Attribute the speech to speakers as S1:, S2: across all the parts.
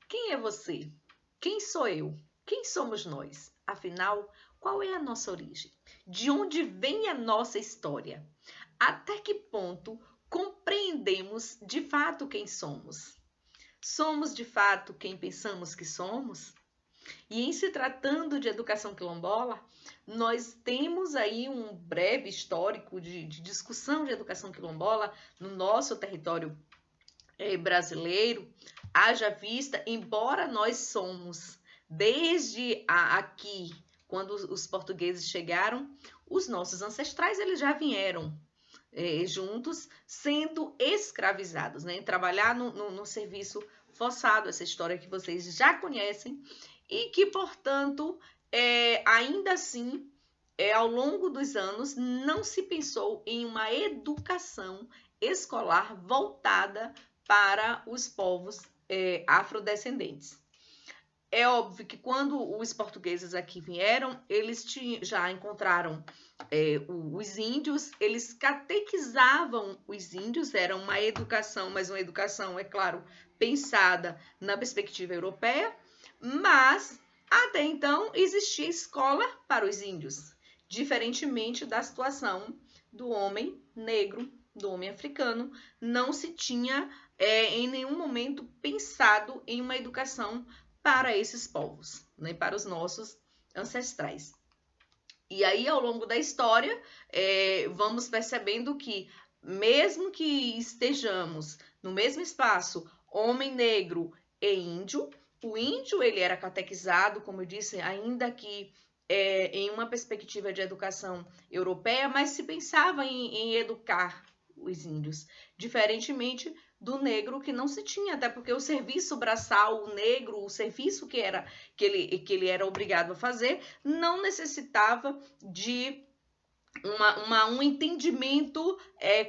S1: Quem é você? Quem sou eu? Quem somos nós? Afinal, qual é a nossa origem? De onde vem a nossa história? Até que ponto compreendemos de fato quem somos? Somos de fato quem pensamos que somos? E em se tratando de educação quilombola, nós temos aí um breve histórico de discussão de educação quilombola no nosso território brasileiro, haja vista, embora nós somos, desde aqui, quando os portugueses chegaram, os nossos ancestrais eles já vieram juntos, sendo escravizados, né? Trabalhar no serviço forçado, essa história que vocês já conhecem, e que, portanto, ainda assim, ao longo dos anos, não se pensou em uma educação escolar voltada para os povos afrodescendentes. É óbvio que quando os portugueses aqui vieram, eles já encontraram os índios, eles catequizavam os índios, era uma educação, mas uma educação, é claro, pensada na perspectiva europeia, mas até então existia escola para os índios, diferentemente da situação do homem negro, do homem africano, não se tinha em nenhum momento pensado em uma educação para esses povos, né, para os nossos ancestrais. E aí, ao longo da história, vamos percebendo que, mesmo que estejamos no mesmo espaço, homem negro e índio, o índio ele era catequizado, como eu disse, ainda que em uma perspectiva de educação europeia, mas se pensava em educar os índios, diferentemente do negro que não se tinha, até porque o serviço braçal, o negro, o serviço que ele era obrigado a fazer, não necessitava de um entendimento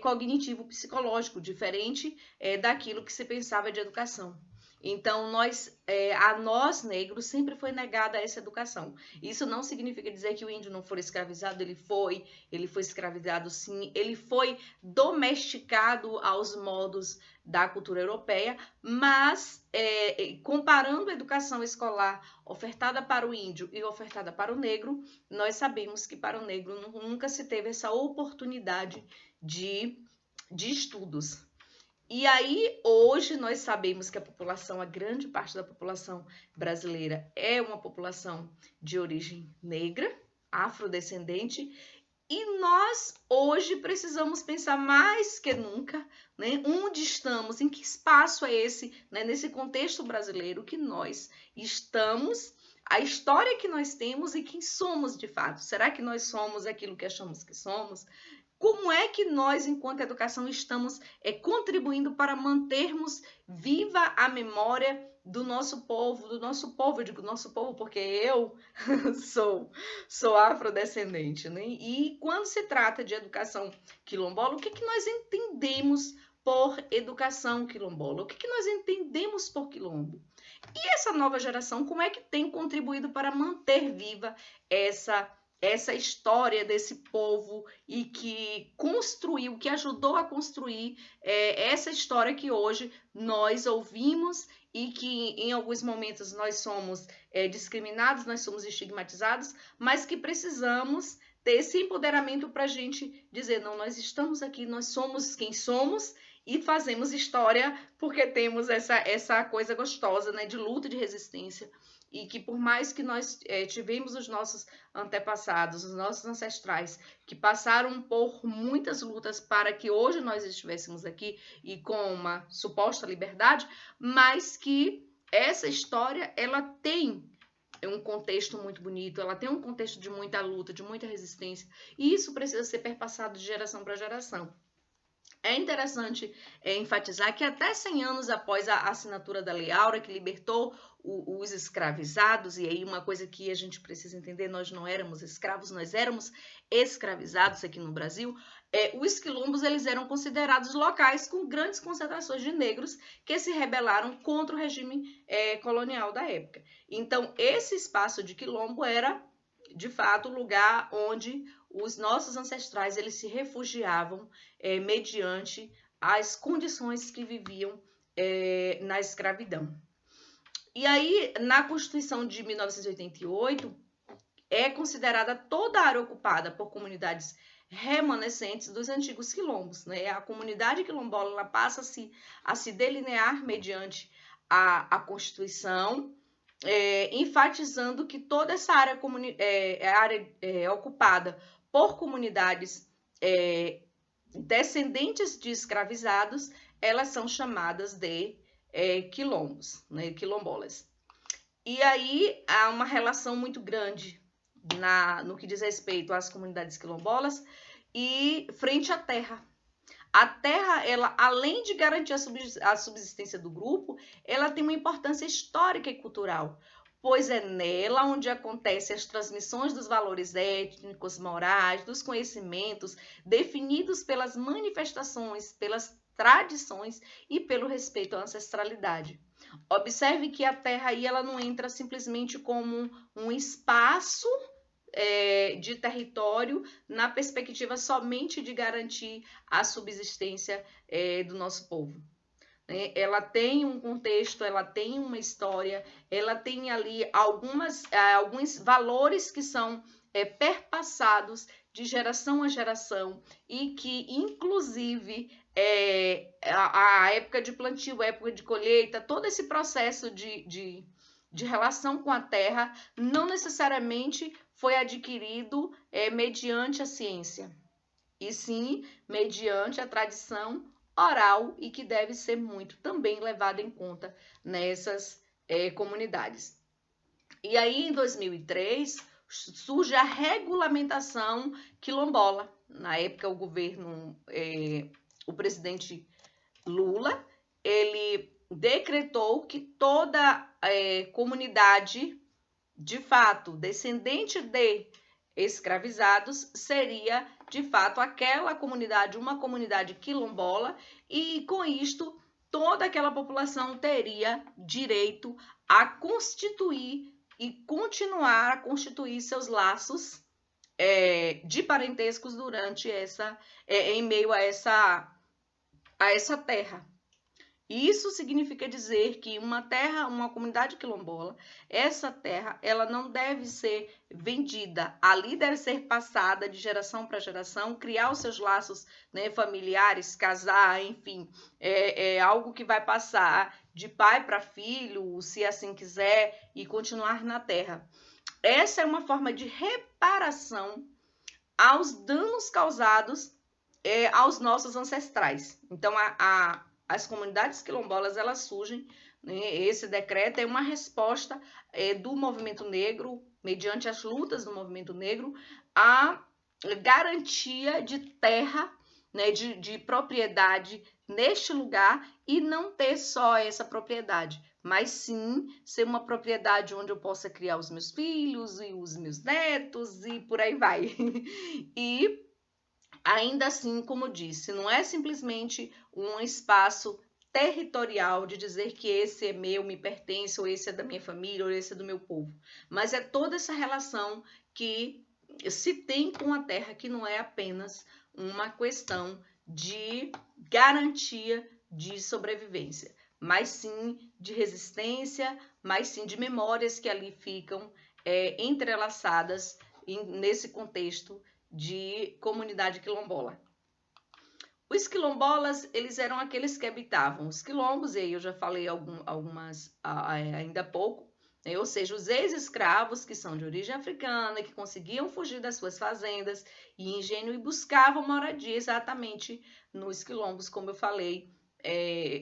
S1: cognitivo psicológico diferente daquilo que se pensava de educação. Então, a nós negros sempre foi negada essa educação. Isso não significa dizer que o índio não for escravizado, ele foi escravizado sim, ele foi domesticado aos modos da cultura europeia, mas comparando a educação escolar ofertada para o índio e ofertada para o negro, nós sabemos que para o negro nunca se teve essa oportunidade de estudos. E aí, hoje, nós sabemos que a grande parte da população brasileira é uma população de origem negra, afrodescendente, e nós, hoje, precisamos pensar mais que nunca, né, onde estamos, em que espaço é esse, né, nesse contexto brasileiro que nós estamos, a história que nós temos e quem somos de fato. Será que nós somos aquilo que achamos que somos? Como é que nós, enquanto educação, estamos contribuindo para mantermos viva a memória do nosso povo, eu digo nosso povo porque eu sou afrodescendente, né? E quando se trata de educação quilombola, o que nós entendemos por educação quilombola? O que nós entendemos por quilombo? E essa nova geração, como é que tem contribuído para manter viva essa história desse povo e que construiu, que ajudou a construir essa história que hoje nós ouvimos e que em alguns momentos nós somos discriminados, nós somos estigmatizados, mas que precisamos ter esse empoderamento para a gente dizer, não, nós estamos aqui, nós somos quem somos e fazemos história porque temos essa coisa gostosa, né, de luta e de resistência. E que por mais que nós tivemos os nossos antepassados, os nossos ancestrais, que passaram por muitas lutas para que hoje nós estivéssemos aqui e com uma suposta liberdade, mas que essa história, ela tem um contexto muito bonito, ela tem um contexto de muita luta, de muita resistência, e isso precisa ser perpassado de geração para geração. É interessante enfatizar que até 100 anos após a assinatura da Lei Áurea, que libertou os escravizados, e aí uma coisa que a gente precisa entender, nós não éramos escravos, nós éramos escravizados aqui no Brasil, os quilombos eles eram considerados locais com grandes concentrações de negros que se rebelaram contra o regime colonial da época. Então, esse espaço de quilombo era, de fato, o lugar onde os nossos ancestrais eles se refugiavam mediante as condições que viviam na escravidão. E aí, na Constituição de 1988, é considerada toda a área ocupada por comunidades remanescentes dos antigos quilombos, né? A comunidade quilombola ela passa a se delinear mediante a Constituição, enfatizando que toda essa área, ocupada por comunidades descendentes de escravizados, elas são chamadas de quilombos, né, quilombolas. E aí há uma relação muito grande no que diz respeito às comunidades quilombolas e frente à terra. A terra, ela, além de garantir a subsistência do grupo, ela tem uma importância histórica e cultural, pois é nela onde acontecem as transmissões dos valores étnicos, morais, dos conhecimentos, definidos pelas manifestações, pelas tradições e pelo respeito à ancestralidade. Observe que a terra aí ela não entra simplesmente como um espaço de território na perspectiva somente de garantir a subsistência do nosso povo. Ela tem um contexto, ela tem uma história, ela tem ali alguns valores que são perpassados de geração a geração e que, inclusive, a época de plantio, a época de colheita, todo esse processo de relação com a terra não necessariamente foi adquirido mediante a ciência, e sim mediante a tradição oral e que deve ser muito também levada em conta nessas comunidades. E aí, em 2003, surge a regulamentação quilombola. Na época, o presidente Lula, ele decretou que toda comunidade, de fato, descendente de escravizados, seria, de fato, aquela comunidade, uma comunidade quilombola, e com isto, toda aquela população teria direito a constituir e continuar a constituir seus laços de parentescos durante em meio a essa terra. Isso significa dizer que uma comunidade quilombola, essa terra, ela não deve ser vendida, ali deve ser passada de geração para geração, criar os seus laços, né, familiares, casar, enfim, é algo que vai passar de pai para filho, se assim quiser, e continuar na terra. Essa é uma forma de reparação aos danos causados aos nossos ancestrais. Então, as comunidades quilombolas, elas surgem, né? Esse decreto é uma resposta do movimento negro, mediante as lutas do movimento negro, à garantia de terra, né, de propriedade neste lugar, e não ter só essa propriedade, mas sim ser uma propriedade onde eu possa criar os meus filhos e os meus netos e por aí vai. E ainda assim, como disse, não é simplesmente um espaço territorial de dizer que esse é meu, me pertence, ou esse é da minha família, ou esse é do meu povo, mas é toda essa relação que se tem com a terra, que não é apenas uma questão de garantia de sobrevivência, mas sim de resistência, mas sim de memórias que ali ficam entrelaçadas nesse contexto de comunidade quilombola. Os quilombolas, eles eram aqueles que habitavam os quilombos, e aí eu já falei algumas ainda há pouco, né? Ou seja, os ex-escravos que são de origem africana, que conseguiam fugir das suas fazendas e engenho e buscavam moradia exatamente nos quilombos, como eu falei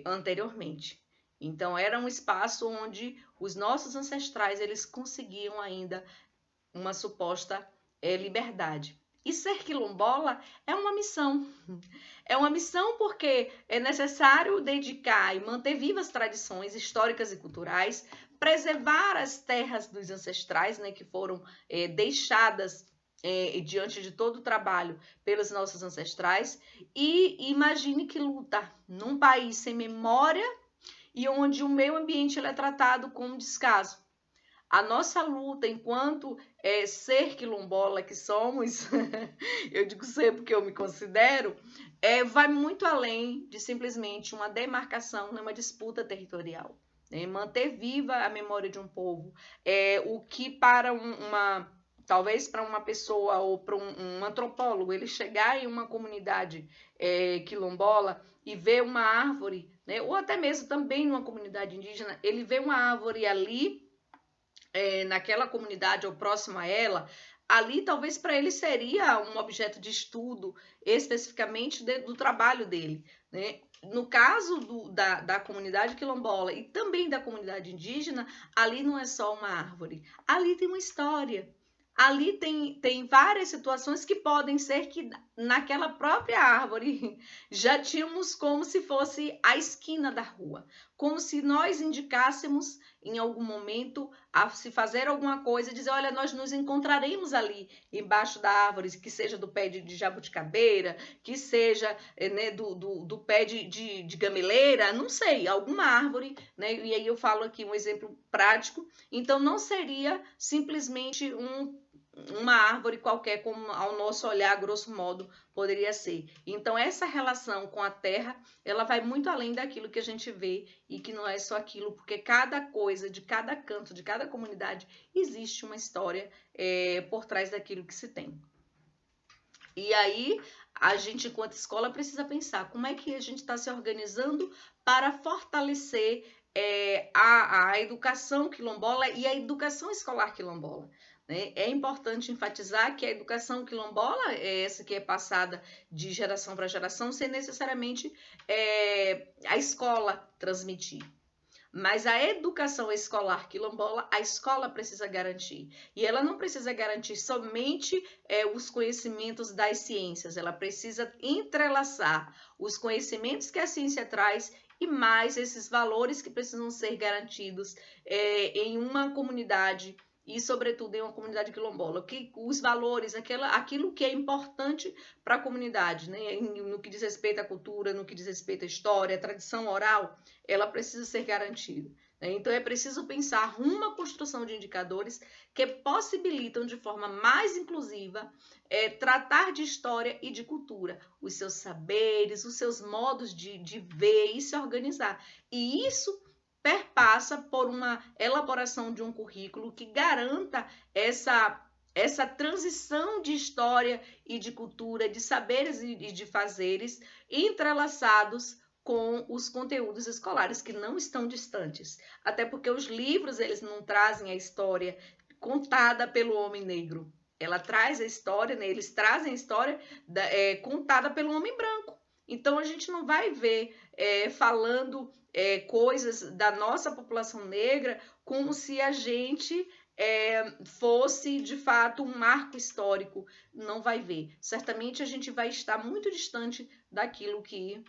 S1: anteriormente. Então, era um espaço onde os nossos ancestrais eles conseguiam ainda uma suposta liberdade. E ser quilombola é uma missão. É uma missão porque é necessário dedicar e manter vivas tradições históricas e culturais, preservar as terras dos ancestrais, né, que foram deixadas diante de todo o trabalho pelos nossos ancestrais. E imagine que luta num país sem memória e onde o meio ambiente ele é tratado com descaso. A nossa luta enquanto ser quilombola que somos, eu digo ser porque eu me considero, vai muito além de simplesmente uma demarcação, uma disputa territorial. né? Manter viva a memória de um povo. O que para talvez para uma pessoa ou para um antropólogo, ele chegar em uma comunidade quilombola e ver uma árvore, né? Ou até mesmo também numa comunidade indígena, ele vê uma árvore ali, naquela comunidade ou próximo a ela, ali talvez para ele seria um objeto de estudo especificamente do trabalho dele, né? No caso da comunidade quilombola e também da comunidade indígena, ali não é só uma árvore, ali tem uma história. Ali tem várias situações que podem ser que naquela própria árvore já tínhamos como se fosse a esquina da rua, como se nós indicássemos em algum momento a se fazer alguma coisa e dizer, olha, nós nos encontraremos ali embaixo da árvore, que seja do pé de jabuticabeira, que seja, né, do pé de gameleira, não sei, alguma árvore, né? E aí eu falo aqui um exemplo prático. Então não seria simplesmente uma árvore qualquer, como ao nosso olhar, grosso modo, poderia ser. Então, essa relação com a terra, ela vai muito além daquilo que a gente vê e que não é só aquilo, porque cada coisa, de cada canto, de cada comunidade, existe uma história por trás daquilo que se tem. E aí, a gente, enquanto escola, precisa pensar como é que a gente está se organizando para fortalecer a educação quilombola e a educação escolar quilombola. Né? É importante enfatizar que a educação quilombola é essa que é passada de geração para geração, sem necessariamente a escola transmitir. Mas a educação escolar quilombola, a escola precisa garantir. E ela não precisa garantir somente os conhecimentos das ciências, ela precisa entrelaçar os conhecimentos que a ciência traz e mais esses valores que precisam ser garantidos em uma comunidade e, sobretudo, em uma comunidade quilombola. Os valores, aquilo que é importante para a comunidade, né? No que diz respeito à cultura, no que diz respeito à história, à tradição oral, ela precisa ser garantida. Né? Então, é preciso pensar uma construção de indicadores que possibilitam, de forma mais inclusiva, tratar de história e de cultura, os seus saberes, os seus modos de ver e se organizar. E isso perpassa por uma elaboração de um currículo que garanta essa transição de história e de cultura, de saberes e de fazeres entrelaçados com os conteúdos escolares que não estão distantes. Até porque os livros, eles não trazem a história contada pelo homem negro. Ela traz a história, né? Eles trazem a história contada pelo homem branco. Então, a gente não vai ver falando coisas da nossa população negra como se a gente fosse, de fato, um marco histórico. Não vai ver. Certamente, a gente vai estar muito distante daquilo que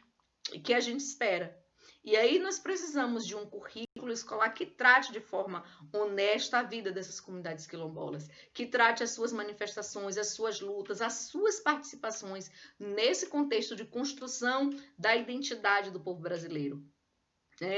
S1: a gente espera. E aí nós precisamos de um currículo escolar que trate de forma honesta a vida dessas comunidades quilombolas, que trate as suas manifestações, as suas lutas, as suas participações nesse contexto de construção da identidade do povo brasileiro.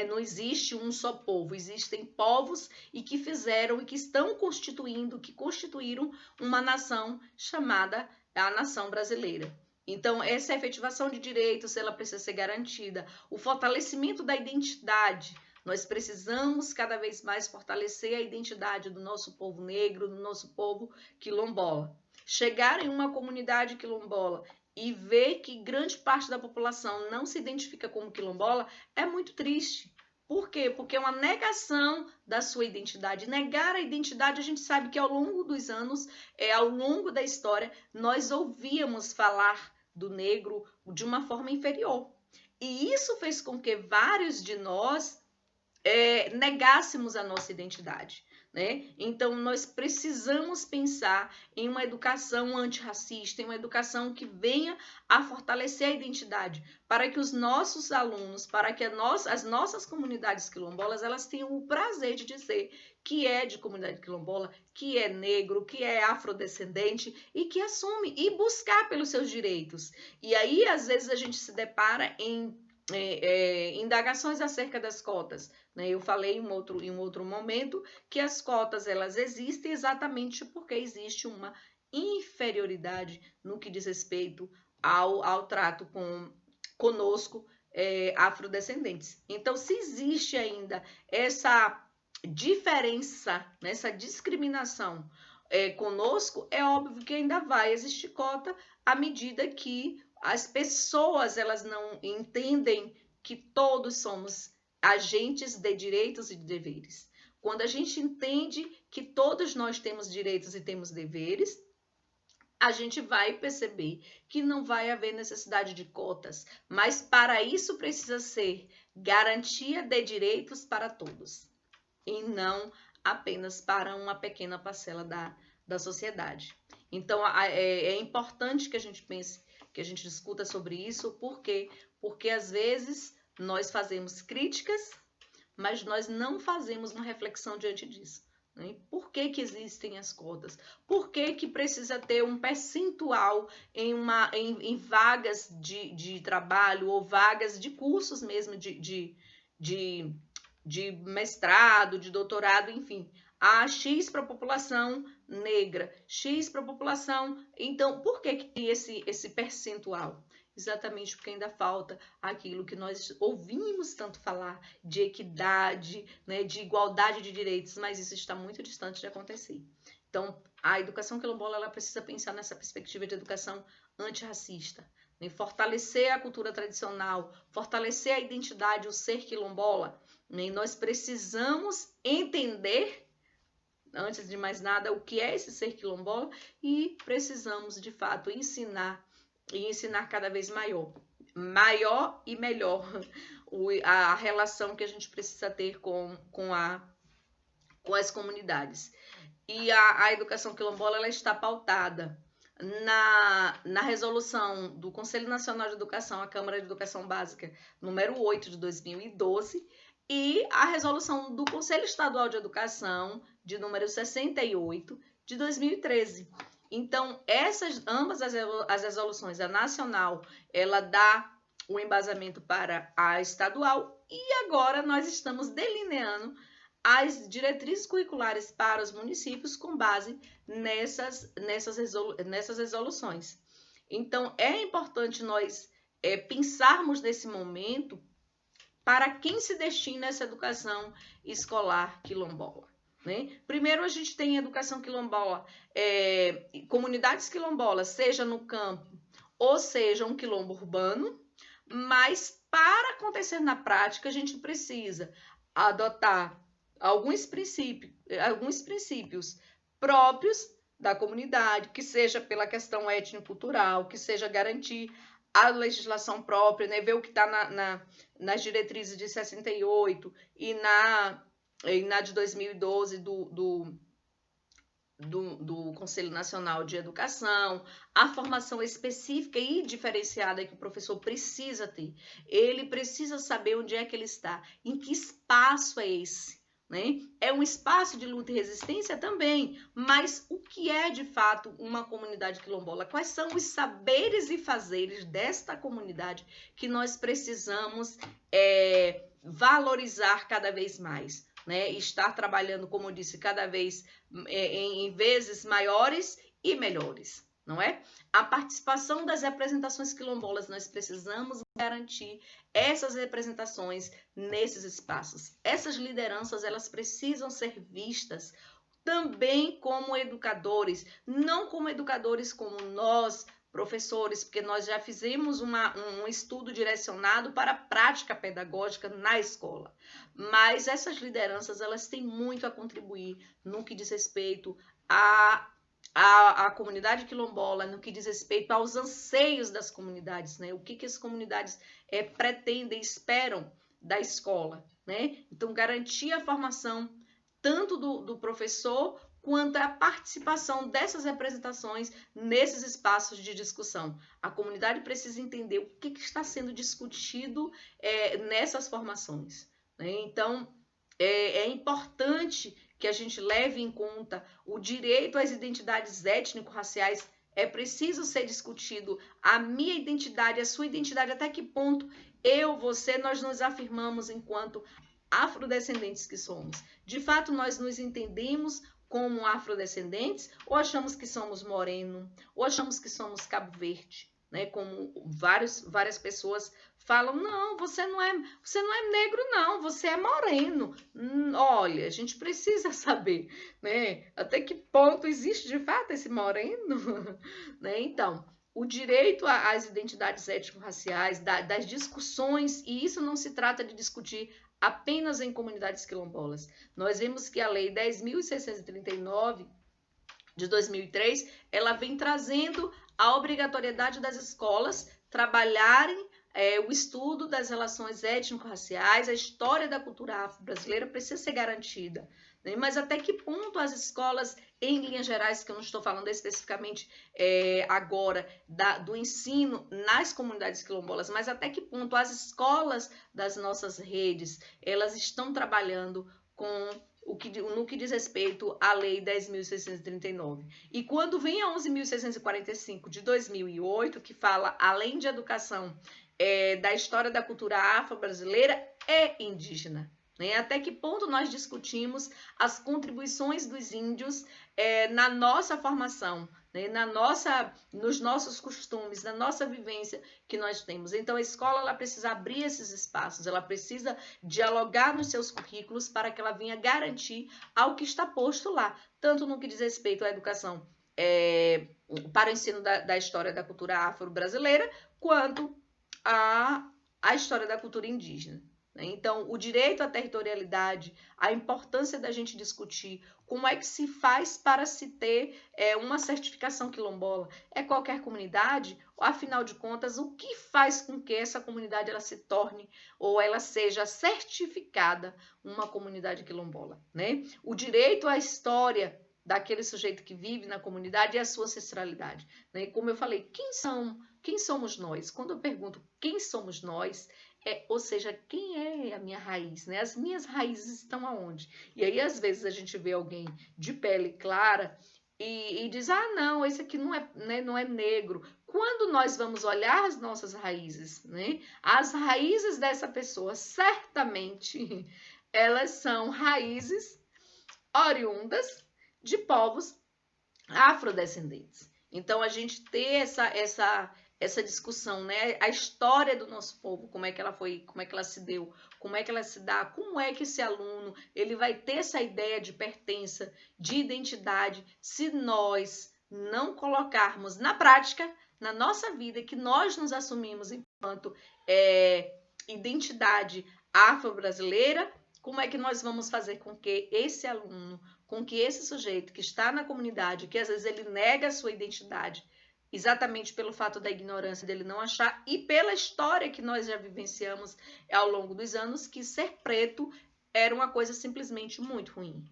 S1: Não existe um só povo, existem povos e que fizeram e que estão constituindo, que constituíram uma nação chamada a nação brasileira. Então, essa efetivação de direitos, ela precisa ser garantida. O fortalecimento da identidade. Nós precisamos cada vez mais fortalecer a identidade do nosso povo negro, do nosso povo quilombola. Chegar em uma comunidade quilombola e ver que grande parte da população não se identifica como quilombola é muito triste. Por quê? Porque é uma negação da sua identidade. Negar a identidade, a gente sabe que ao longo dos anos, ao longo da história, nós ouvíamos falar do negro de uma forma inferior. E isso fez com que vários de nós negássemos a nossa identidade. Né? Então, nós precisamos pensar em uma educação antirracista, em uma educação que venha a fortalecer a identidade, para que os nossos alunos, para que as nossas comunidades quilombolas, elas tenham o prazer de dizer que é de comunidade quilombola, que é negro, que é afrodescendente e que assume e buscar pelos seus direitos. E aí, às vezes, a gente se depara em indagações acerca das cotas. Né? Eu falei em um outro momento que as cotas elas existem exatamente porque existe uma inferioridade no que diz respeito ao trato conosco afrodescendentes. Então, se existe ainda essa diferença, essa discriminação conosco, é óbvio que ainda vai existir cota à medida que as pessoas elas não entendem que todos somos agentes de direitos e de deveres. Quando a gente entende que todos nós temos direitos e temos deveres, a gente vai perceber que não vai haver necessidade de cotas, mas para isso precisa ser garantia de direitos para todos, e não apenas para uma pequena parcela da sociedade. Então, é importante que a gente pense, que a gente discuta sobre isso, por quê? Porque às vezes nós fazemos críticas, mas nós não fazemos uma reflexão diante disso. Por que existem as cotas? Por que precisa ter um percentual em vagas de trabalho ou vagas de cursos mesmo de mestrado, de doutorado, enfim. Há X para a população negra, X para a população... Então, por que esse percentual? Exatamente porque ainda falta aquilo que nós ouvimos tanto falar, de equidade, de igualdade de direitos, mas isso está muito distante de acontecer. Então, a educação quilombola ela precisa pensar nessa perspectiva de educação antirracista, fortalecer a cultura tradicional, fortalecer a identidade, o ser quilombola. Nós precisamos entender, antes de mais nada, o que é esse ser quilombola e precisamos, de fato, ensinar cada vez maior e melhor a relação que a gente precisa ter com as comunidades. E a educação quilombola ela está pautada na resolução do Conselho Nacional de Educação, a Câmara de Educação Básica, número 8 de 2012, e a resolução do Conselho Estadual de Educação, de número 68, de 2013. Então, ambas as resoluções, a nacional, ela dá o embasamento para a estadual, e agora nós estamos delineando as diretrizes curriculares para os municípios com base nessas resoluções. Então, é importante nós pensarmos nesse momento para quem se destina essa educação escolar quilombola. Primeiro, a gente tem educação quilombola, comunidades quilombolas, seja no campo ou seja um quilombo urbano, mas para acontecer na prática, a gente precisa adotar alguns princípios próprios da comunidade, que seja pela questão étnico-cultural, que seja garantir a legislação própria, ver o que está nas diretrizes de 68 e na de 2012 do Conselho Nacional de Educação, a formação específica e diferenciada que o professor precisa ter. Ele precisa saber onde é que ele está, em que espaço é esse. É um espaço de luta e resistência também, mas o que é de fato uma comunidade quilombola? Quais são os saberes e fazeres desta comunidade que nós precisamos valorizar cada vez mais? Estar trabalhando, como eu disse, cada vez em vezes maiores e melhores, não é? A participação das representações quilombolas, nós precisamos garantir essas representações nesses espaços. Essas lideranças, elas precisam ser vistas também como educadores, não como educadores como nós, professores, porque nós já fizemos um estudo direcionado para a prática pedagógica na escola. Mas essas lideranças, elas têm muito a contribuir no que diz respeito à comunidade quilombola, no que diz respeito aos anseios das comunidades, o que as comunidades pretendem, esperam da escola. Então, garantir a formação tanto do professor quanto à participação dessas representações nesses espaços de discussão. A comunidade precisa entender o que está sendo discutido nessas formações. Então, é importante que a gente leve em conta o direito às identidades étnico-raciais. É preciso ser discutido a minha identidade, a sua identidade, até que ponto você, nós nos afirmamos enquanto afrodescendentes que somos. De fato, nós nos entendemos como afrodescendentes ou achamos que somos moreno, ou achamos que somos Cabo Verde, né? Como várias pessoas falam, não, você não é negro, não, você é moreno. Olha, a gente precisa saber, né? Até que ponto existe de fato esse moreno, né? Então, o direito às identidades étnico-raciais, das discussões, e isso não se trata de discutir apenas em comunidades quilombolas. Nós vemos que a Lei 10.639 de 2003, ela vem trazendo a obrigatoriedade das escolas trabalharem o estudo das relações étnico-raciais, a história da cultura afro-brasileira precisa ser garantida. Né? Mas até que ponto as escolas, em linhas gerais, que eu não estou falando especificamente agora do ensino nas comunidades quilombolas, mas até que ponto as escolas das nossas redes, elas estão trabalhando no que diz respeito à Lei 10.639. E quando vem a 11.645 de 2008, que fala, além de educação, da história da cultura afro-brasileira e indígena. Né? Até que ponto nós discutimos as contribuições dos índios na nossa formação, né? Nos nossos costumes, na nossa vivência que nós temos. Então, a escola ela precisa abrir esses espaços, ela precisa dialogar nos seus currículos para que ela venha garantir ao que está posto lá, tanto no que diz respeito à educação para o ensino da história da cultura afro-brasileira, quanto a história da cultura indígena. Então, o direito à territorialidade, a importância da gente discutir como é que se faz para se ter uma certificação quilombola. É qualquer comunidade? Afinal de contas, o que faz com que essa comunidade ela se torne ou ela seja certificada uma comunidade quilombola? Né? O direito à história daquele sujeito que vive na comunidade e a sua ancestralidade. Né? Como eu falei, quem somos nós? Quando eu pergunto quem somos nós, ou seja, quem é a minha raiz, né? As minhas raízes estão aonde? E aí, às vezes, a gente vê alguém de pele clara e diz, não, esse aqui não é, né, não é negro. Quando nós vamos olhar as nossas raízes, né? As raízes dessa pessoa, certamente, elas são raízes oriundas de povos afrodescendentes. Então, a gente ter essa discussão, né? A história do nosso povo, como é que ela foi, como é que ela se deu, como é que ela se dá, como é que esse aluno ele vai ter essa ideia de pertença, de identidade, se nós não colocarmos na prática, na nossa vida, que nós nos assumimos enquanto identidade afro-brasileira, como é que nós vamos fazer com que esse aluno, com que esse sujeito que está na comunidade, que às vezes ele nega a sua identidade, exatamente pelo fato da ignorância dele não achar e pela história que nós já vivenciamos ao longo dos anos, que ser preto era uma coisa simplesmente muito ruim.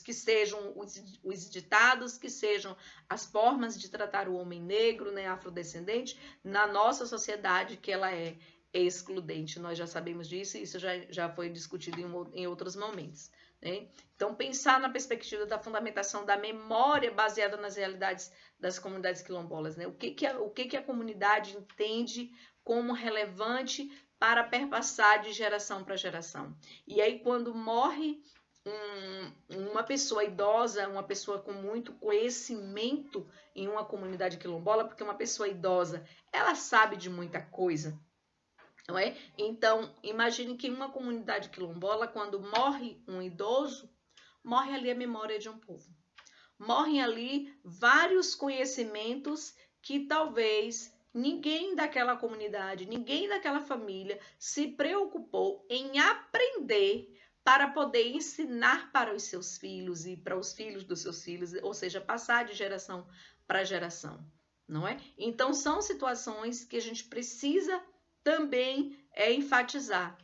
S1: Que sejam os ditados, que sejam as formas de tratar o homem negro, né, afrodescendente, na nossa sociedade, que ela é excludente. Nós já sabemos disso e isso já foi discutido em outros momentos. Né? Então, pensar na perspectiva da fundamentação da memória baseada nas realidades das comunidades quilombolas. Né? O que a comunidade entende como relevante para perpassar de geração para geração. E aí, quando morre uma pessoa idosa, uma pessoa com muito conhecimento em uma comunidade quilombola, porque uma pessoa idosa, ela sabe de muita coisa, não é? Então, imagine que em uma comunidade quilombola, quando morre um idoso, morre ali a memória de um povo. Morrem ali vários conhecimentos que talvez ninguém daquela comunidade, ninguém daquela família se preocupou em aprender para poder ensinar para os seus filhos e para os filhos dos seus filhos, ou seja, passar de geração para geração, não é? Então, são situações que a gente precisa também enfatizar.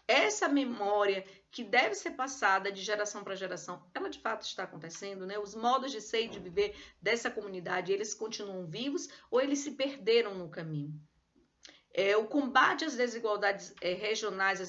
S1: Essa memória que deve ser passada de geração para geração, ela de fato está acontecendo, né? Os modos de ser e de viver dessa comunidade, eles continuam vivos ou eles se perderam no caminho? O combate às desigualdades regionais,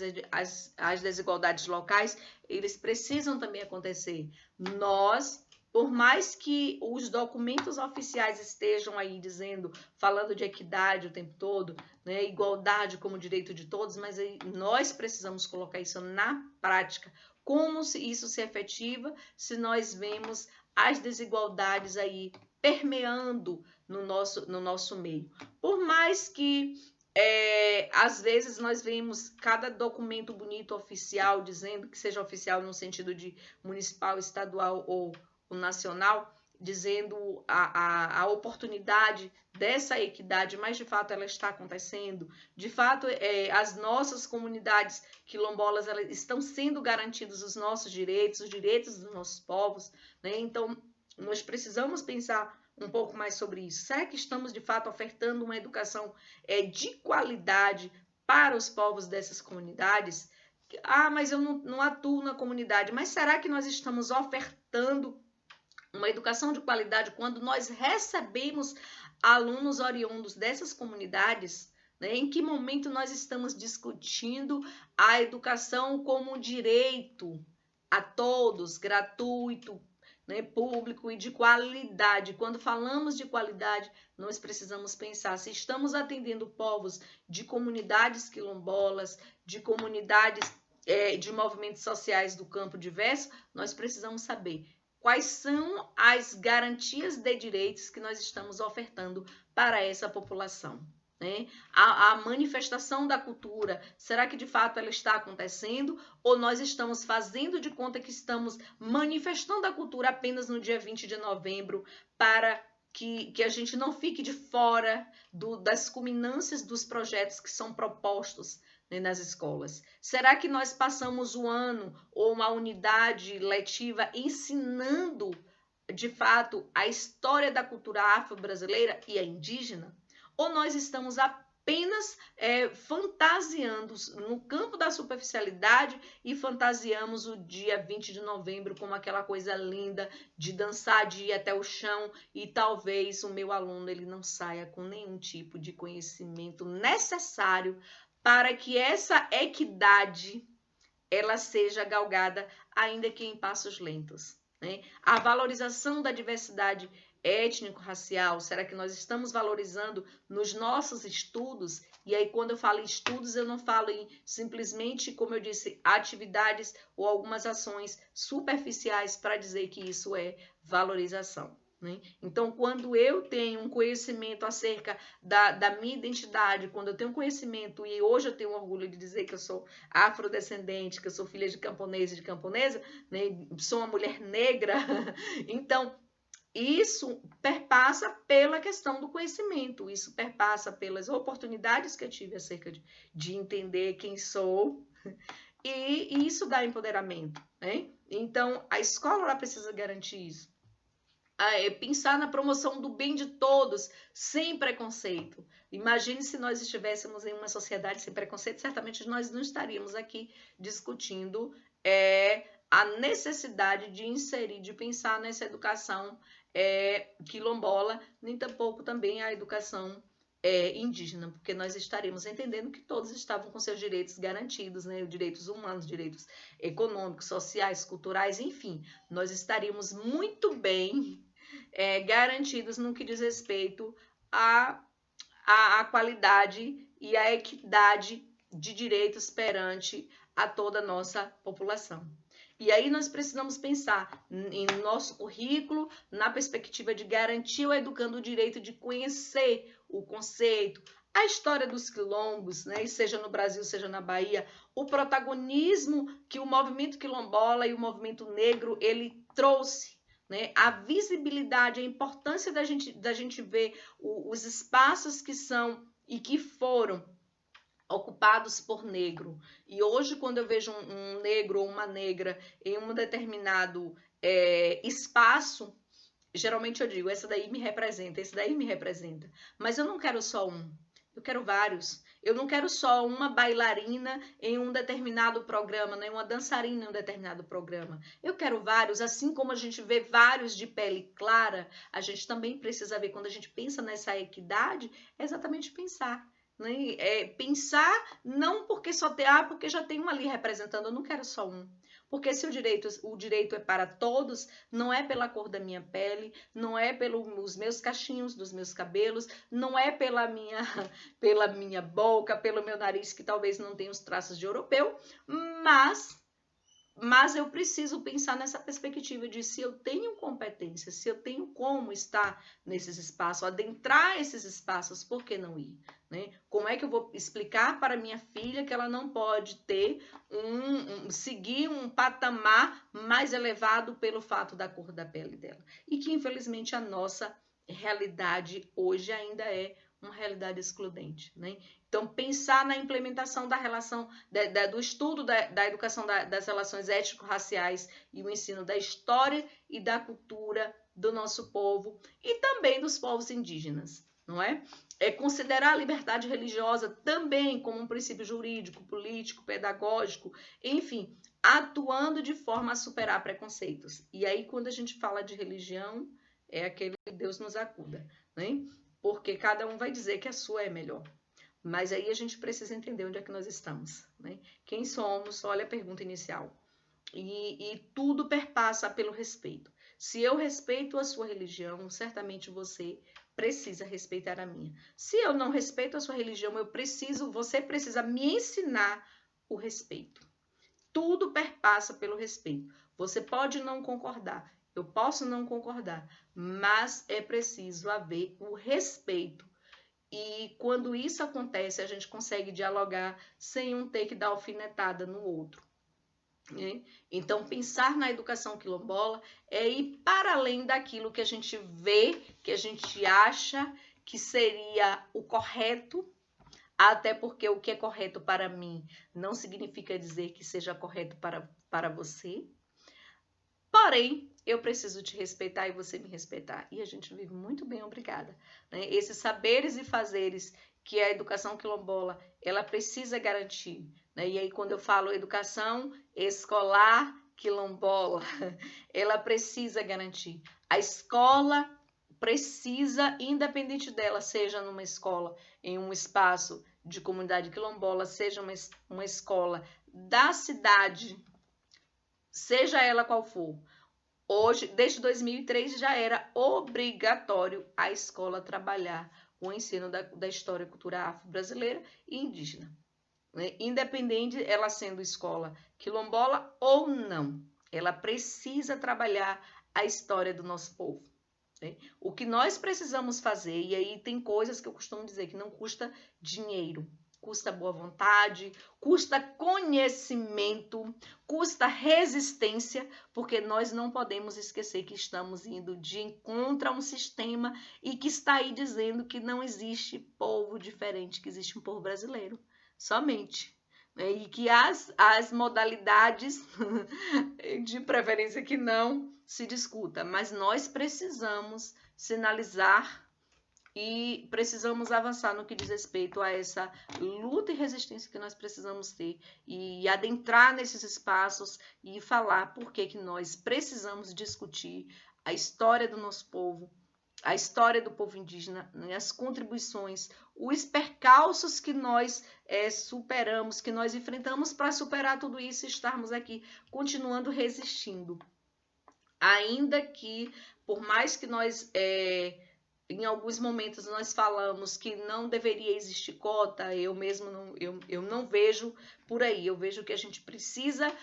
S1: às desigualdades locais, eles precisam também acontecer. Nós, por mais que os documentos oficiais estejam aí dizendo, falando de equidade o tempo todo, né, igualdade como direito de todos, mas nós precisamos colocar isso na prática. Como isso se efetiva se nós vemos as desigualdades aí permeando no nosso meio. Por mais que às vezes nós vemos cada documento bonito oficial, dizendo que seja oficial no sentido de municipal, estadual ou nacional, dizendo a oportunidade dessa equidade, mas de fato ela está acontecendo. De fato, as nossas comunidades quilombolas, elas estão sendo garantidos os nossos direitos, os direitos dos nossos povos, né? Então, nós precisamos pensar um pouco mais sobre isso. Será que estamos, de fato, ofertando uma educação de qualidade para os povos dessas comunidades? Ah, mas eu não atuo na comunidade. Mas será que nós estamos ofertando uma educação de qualidade quando nós recebemos alunos oriundos dessas comunidades? Né? Em que momento nós estamos discutindo a educação como um direito a todos, gratuito, né, público e de qualidade? Quando falamos de qualidade, nós precisamos pensar se estamos atendendo povos de comunidades quilombolas, de comunidades de movimentos sociais do campo diverso. Nós precisamos saber quais são as garantias de direitos que nós estamos ofertando para essa população. Né? A manifestação da cultura, será que de fato ela está acontecendo? Ou nós estamos fazendo de conta que estamos manifestando a cultura apenas no dia 20 de novembro para que a gente não fique de fora das culminâncias dos projetos que são propostos, né, nas escolas? Será que nós passamos o ano ou uma unidade letiva ensinando de fato a história da cultura afro-brasileira e a indígena? Ou nós estamos apenas fantasiando no campo da superficialidade e fantasiamos o dia 20 de novembro como aquela coisa linda de dançar, de ir até o chão, e talvez o meu aluno ele não saia com nenhum tipo de conhecimento necessário para que essa equidade ela seja galgada, ainda que em passos lentos. Né? A valorização da diversidade étnico-racial, será que nós estamos valorizando nos nossos estudos? E aí, quando eu falo em estudos, eu não falo em simplesmente, como eu disse, atividades ou algumas ações superficiais para dizer que isso é valorização. Né? Então, quando eu tenho um conhecimento acerca da minha identidade, quando eu tenho conhecimento, e hoje eu tenho orgulho de dizer que eu sou afrodescendente, que eu sou filha de camponês e de camponesa, né? Sou uma mulher negra, então isso perpassa pela questão do conhecimento, isso perpassa pelas oportunidades que eu tive acerca de entender quem sou, e isso dá empoderamento. Né? Então, a escola ela precisa garantir isso. Pensar na promoção do bem de todos, sem preconceito. Imagine se nós estivéssemos em uma sociedade sem preconceito, certamente nós não estaríamos aqui discutindo a necessidade de inserir, de pensar nessa educação quilombola, nem tampouco também a educação indígena, porque nós estaremos entendendo que todos estavam com seus direitos garantidos, né? Direitos humanos, direitos econômicos, sociais, culturais, enfim, nós estaríamos muito bem garantidos no que diz respeito à qualidade e à equidade de direitos perante a toda a nossa população. E aí nós precisamos pensar em nosso currículo, na perspectiva de garantir ao educando o direito de conhecer o conceito, a história dos quilombos, né? Seja no Brasil, seja na Bahia, o protagonismo que o movimento quilombola e o movimento negro ele trouxe, né? A visibilidade, a importância da gente ver os espaços que são e que foram ocupados por negro. E hoje, quando eu vejo um negro ou uma negra em um determinado espaço, geralmente eu digo, essa daí me representa, esse daí me representa. Mas eu não quero só um, eu quero vários. Eu não quero só uma bailarina em um determinado programa, nem uma dançarina em um determinado programa. Eu quero vários, assim como a gente vê vários de pele clara, a gente também precisa ver, quando a gente pensa nessa equidade, é exatamente pensar. Né? Pensar não porque só tem, porque já tem um ali representando, eu não quero só um. Porque se o direito é para todos, não é pela cor da minha pele, não é pelos meus cachinhos dos meus cabelos, não é pela minha boca, pelo meu nariz, que talvez não tenha os traços de europeu, mas Mas eu preciso pensar nessa perspectiva de se eu tenho competência, se eu tenho como estar nesses espaços, adentrar esses espaços, por que não ir? Né? Como é que eu vou explicar para minha filha que ela não pode ter seguir um patamar mais elevado pelo fato da cor da pele dela? E que, infelizmente, a nossa realidade hoje ainda é uma realidade excludente, né? Então, pensar na implementação da relação, do estudo da educação das relações étnico-raciais e o ensino da história e da cultura do nosso povo e também dos povos indígenas, não é? É considerar a liberdade religiosa também como um princípio jurídico, político, pedagógico, enfim, atuando de forma a superar preconceitos. E aí, quando a gente fala de religião, é aquele Deus nos acuda, né? Porque cada um vai dizer que a sua é melhor. Mas aí a gente precisa entender onde é que nós estamos, né? Quem somos? Olha a pergunta inicial. E tudo perpassa pelo respeito. Se eu respeito a sua religião, certamente você precisa respeitar a minha. Se eu não respeito a sua religião, você precisa me ensinar o respeito. Tudo perpassa pelo respeito. Você pode não concordar, eu posso não concordar, mas é preciso haver o respeito. E quando isso acontece, a gente consegue dialogar sem um ter que dar alfinetada no outro. Né? Então, pensar na educação quilombola é ir para além daquilo que a gente vê, que a gente acha que seria o correto, até porque o que é correto para mim não significa dizer que seja correto para você. Porém, eu preciso te respeitar e você me respeitar. E a gente vive muito bem, obrigada. Né? Esses saberes e fazeres que a educação quilombola ela precisa garantir. Né? E aí, quando eu falo educação escolar quilombola, ela precisa garantir. A escola precisa, independente dela, seja numa escola, em um espaço de comunidade quilombola, seja uma escola da cidade, seja ela qual for. Hoje, desde 2003, já era obrigatório a escola trabalhar o ensino da história e cultura afro-brasileira e indígena. Né? Independente ela sendo escola quilombola ou não, ela precisa trabalhar a história do nosso povo. Né? O que nós precisamos fazer, e aí tem coisas que eu costumo dizer que não custa dinheiro, custa boa vontade, custa conhecimento, custa resistência, porque nós não podemos esquecer que estamos indo de encontro a um sistema e que está aí dizendo que não existe povo diferente, que existe um povo brasileiro, somente. E que as modalidades de preferência que não se discuta, mas nós precisamos sinalizar e precisamos avançar no que diz respeito a essa luta e resistência que nós precisamos ter e adentrar nesses espaços e falar por que nós precisamos discutir a história do nosso povo, a história do povo indígena, as contribuições, os percalços que nós superamos, que nós enfrentamos para superar tudo isso e estarmos aqui continuando resistindo. Ainda que, por mais que nós em alguns momentos nós falamos que não deveria existir cota, eu mesmo eu não vejo por aí, eu vejo que a gente precisa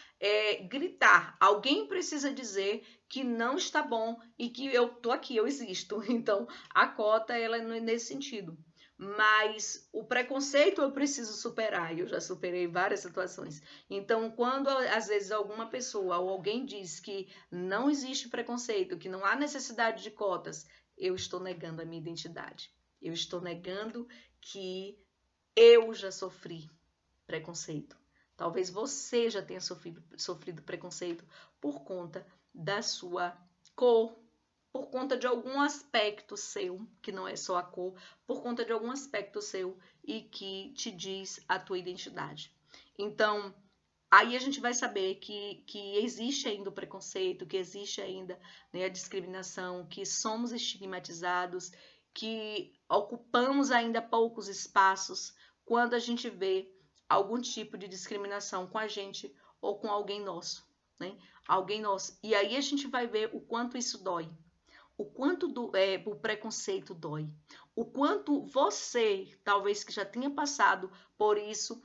S1: gritar, alguém precisa dizer que não está bom e que eu tô aqui, eu existo. Então, a cota ela é nesse sentido. Mas o preconceito eu preciso superar, e eu já superei várias situações. Então, quando às vezes alguma pessoa ou alguém diz que não existe preconceito, que não há necessidade de cotas, eu estou negando a minha identidade. Eu estou negando que eu já sofri preconceito. Talvez você já tenha sofrido preconceito por conta da sua cor, por conta de algum aspecto seu, que não é só a cor, por conta de algum aspecto seu e que te diz a tua identidade. Então, aí a gente vai saber que existe ainda o preconceito, que existe ainda, né, a discriminação, que somos estigmatizados, que ocupamos ainda poucos espaços quando a gente vê algum tipo de discriminação com a gente ou com alguém nosso, né? Alguém nosso. E aí a gente vai ver o quanto isso dói, o quanto o preconceito dói, o quanto você, talvez que já tenha passado por isso,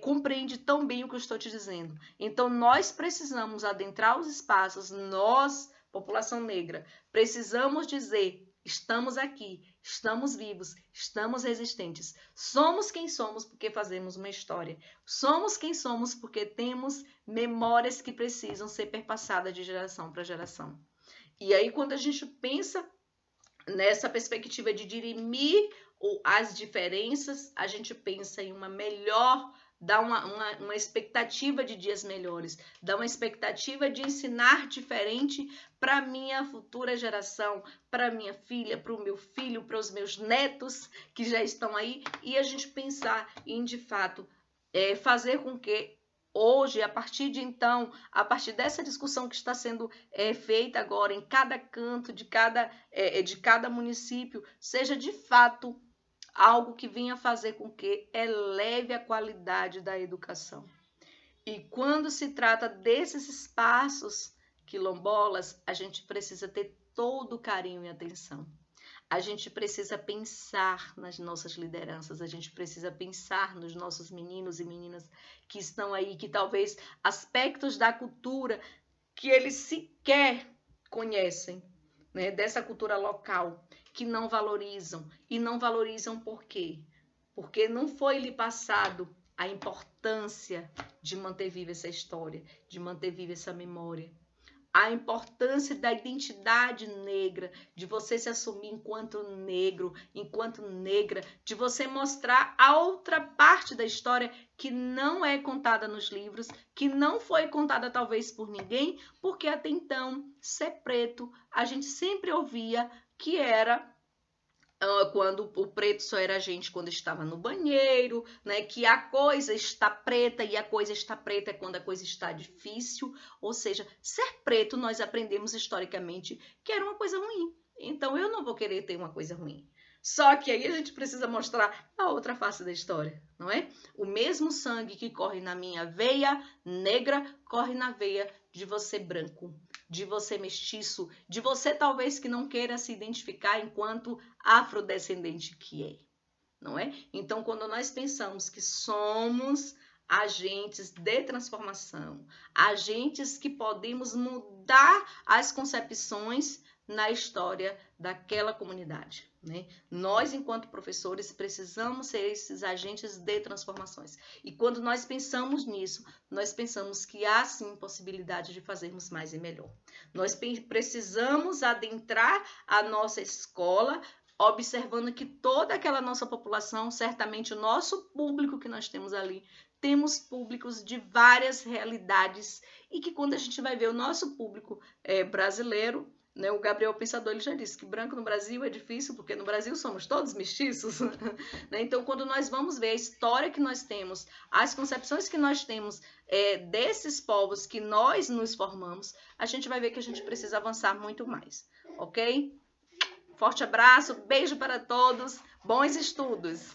S1: compreende tão bem o que eu estou te dizendo. Então, nós precisamos adentrar os espaços, nós, população negra, precisamos dizer: estamos aqui, estamos vivos, estamos resistentes. Somos quem somos porque fazemos uma história. Somos quem somos porque temos memórias que precisam ser perpassadas de geração para geração. E aí, quando a gente pensa nessa perspectiva de dirimir as diferenças, a gente pensa em uma melhor, dá uma expectativa de dias melhores, dá uma expectativa de ensinar diferente para minha futura geração, para minha filha, para o meu filho, para os meus netos que já estão aí, e a gente pensar em, de fato, fazer com que hoje, a partir de então, a partir dessa discussão que está sendo feita agora em cada canto de cada município, seja de fato algo que venha fazer com que eleve a qualidade da educação. E quando se trata desses espaços quilombolas, a gente precisa ter todo o carinho e atenção. A gente precisa pensar nas nossas lideranças, a gente precisa pensar nos nossos meninos e meninas que estão aí, que talvez aspectos da cultura que eles sequer conhecem, né, dessa cultura local, que não valorizam. E não valorizam por quê? Porque não foi lhe passado a importância de manter viva essa história, de manter viva essa memória. A importância da identidade negra, de você se assumir enquanto negro, enquanto negra, de você mostrar a outra parte da história que não é contada nos livros, que não foi contada talvez por ninguém, porque até então, ser preto, a gente sempre ouvia que era quando o preto só era gente quando estava no banheiro, né? Que a coisa está preta e a coisa está preta é quando a coisa está difícil. Ou seja, ser preto nós aprendemos historicamente que era uma coisa ruim. Então eu não vou querer ter uma coisa ruim. Só que aí a gente precisa mostrar a outra face da história, não é? O mesmo sangue que corre na minha veia negra corre na veia de você branco, de você mestiço, de você talvez que não queira se identificar enquanto afrodescendente que é, não é? Então, quando nós pensamos que somos agentes de transformação, agentes que podemos mudar as concepções na história daquela comunidade, né? Nós, enquanto professores, precisamos ser esses agentes de transformações. E quando nós pensamos nisso, nós pensamos que há sim possibilidade de fazermos mais e melhor. Nós precisamos adentrar a nossa escola, observando que toda aquela nossa população, certamente o nosso público que nós temos ali, temos públicos de várias realidades e que quando a gente vai ver o nosso público brasileiro, né, o Gabriel Pensador ele já disse que branco no Brasil é difícil, porque no Brasil somos todos mestiços. Né? Então, quando nós vamos ver a história que nós temos, as concepções que nós temos desses povos que nós nos formamos, a gente vai ver que a gente precisa avançar muito mais, ok? Forte abraço, beijo para todos, bons estudos!